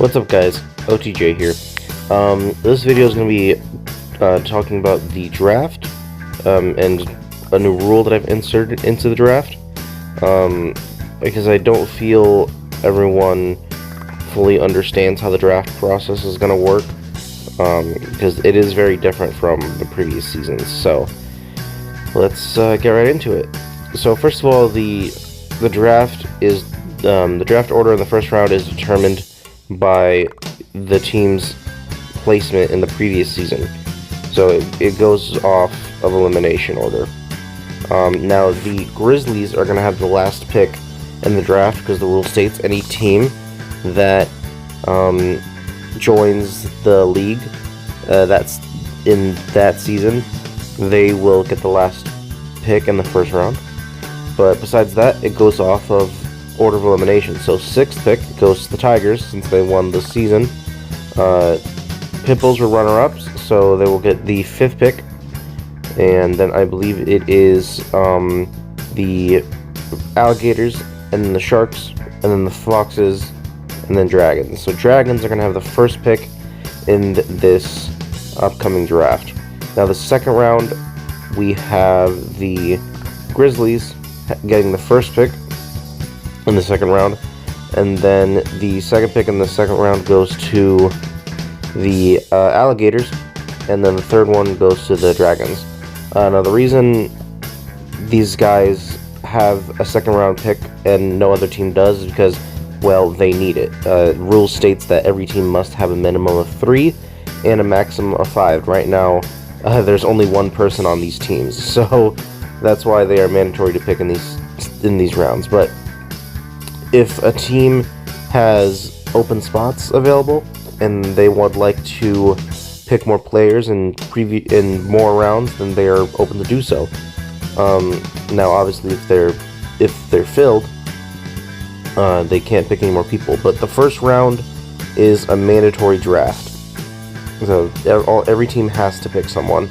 What's up, guys? OTJ here. This video is going to be talking about the draft and a new rule that I've inserted into the draft because I don't feel everyone fully understands how the draft process is going to work because it is very different from the previous seasons. So let's get right into it. So first of all, the draft is the draft order in the first round is determined by the team's placement in the previous season. So it goes off of elimination order. Now the Grizzlies are going to have the last pick in the draft because the rule states any team that joins the league that's in that season, they will get the last pick in the first round. But besides that, it goes off of order of elimination. So 6th pick goes to the Tigers since they won the season. Pitbulls were runner-ups, so they will get the 5th pick. And then I believe it is the Alligators, and then the Sharks, and then the Foxes, and then Dragons. So Dragons are going to have the first pick in this upcoming draft. Now the second round, we have the Grizzlies getting the first pick in the second round, and then the second pick in the second round goes to the Alligators, and then the third one goes to the Dragons. Now the reason these guys have a second round pick and no other team does is because, well, they need it. Rule states that every team must have a minimum of 3 and a maximum of 5. Right now, there's only one person on these teams, so that's why they are mandatory to pick in these rounds. But if a team has open spots available and they would like to pick more players in more rounds, then they are open to do so. Now, obviously, if they're filled, they can't pick any more people. But the first round is a mandatory draft, so every team has to pick someone.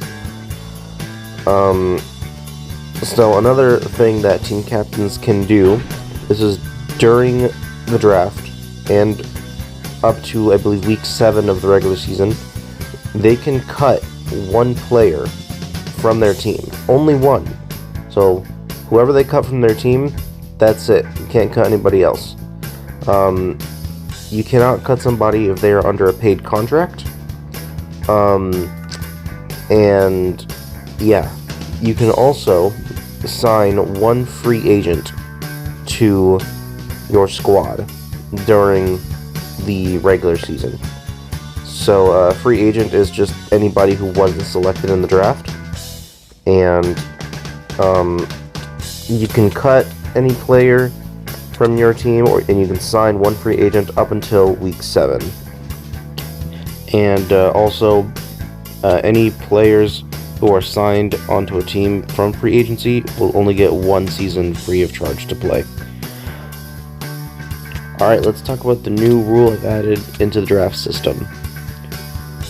So another thing that team captains can do, this is during the draft and up to, I believe, week 7 of the regular season, they can cut one player from their team. Only one. So whoever they cut from their team, that's it. You can't cut anybody else. You cannot cut somebody if they are under a paid contract. And yeah, you can also sign one free agent to your squad during the regular season. So a free agent is just anybody who wasn't selected in the draft, and you can cut any player from your team, and you can sign one free agent up until week 7. And also any players who are signed onto a team from free agency will only get 1 season free of charge to play. Alright, let's talk about the new rule I've added into the draft system.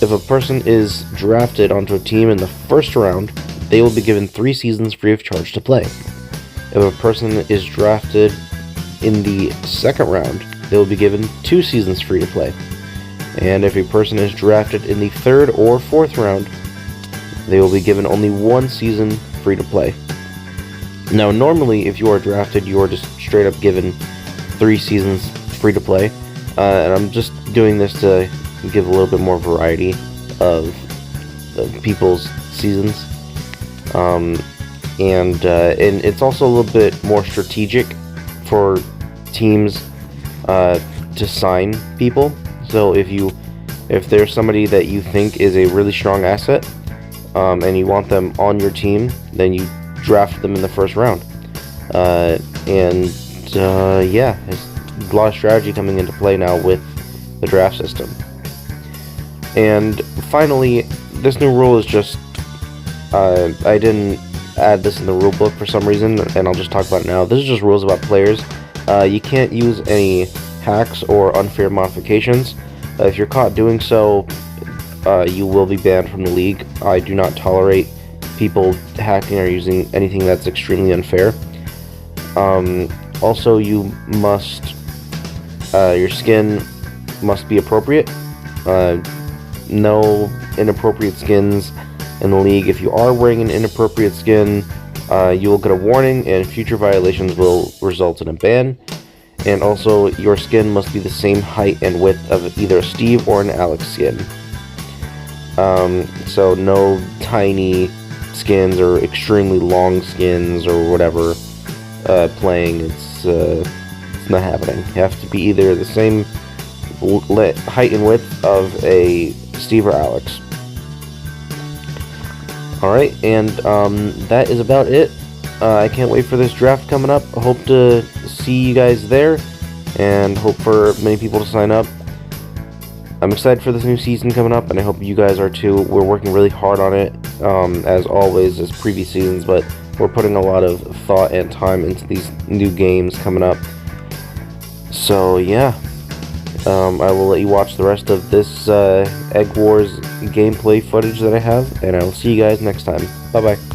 If a person is drafted onto a team in the first round, they will be given 3 seasons free of charge to play. If a person is drafted in the second round, they will be given 2 seasons free to play. And if a person is drafted in the 3rd or 4th round, they will be given only 1 season free to play. Now, normally, if you are drafted, you are just straight up given 3 seasons free to play, and I'm just doing this to give a little bit more variety of people's seasons, and it's also a little bit more strategic for teams to sign people. So if there's somebody that you think is a really strong asset, and you want them on your team, then you draft them in the first round. Yeah, there's a lot of strategy coming into play now with the draft system. And finally, this new rule is just, I didn't add this in the rule book for some reason, and I'll just talk about it now. This is just rules about players. You can't use any hacks or unfair modifications. If you're caught doing so, you will be banned from the league. I do not tolerate people hacking or using anything that's extremely unfair. Also, you must, your skin must be appropriate. No inappropriate skins in the league. If you are wearing an inappropriate skin, you will get a warning, and future violations will result in a ban. And also, your skin must be the same height and width of either a Steve or an Alex skin. So no tiny skins or extremely long skins or whatever playing. It's not happening. You have to be either the same height and width of a Steve or Alex. Alright, and that is about it. I can't wait for this draft coming up. I hope to see you guys there, and hope for many people to sign up. I'm excited for this new season coming up, and I hope you guys are too. We're working really hard on it, as always, as previous seasons, but we're putting a lot of thought and time into these new games coming up. So, yeah. I will let you watch the rest of this Egg Wars gameplay footage that I have, and I will see you guys next time. Bye-bye.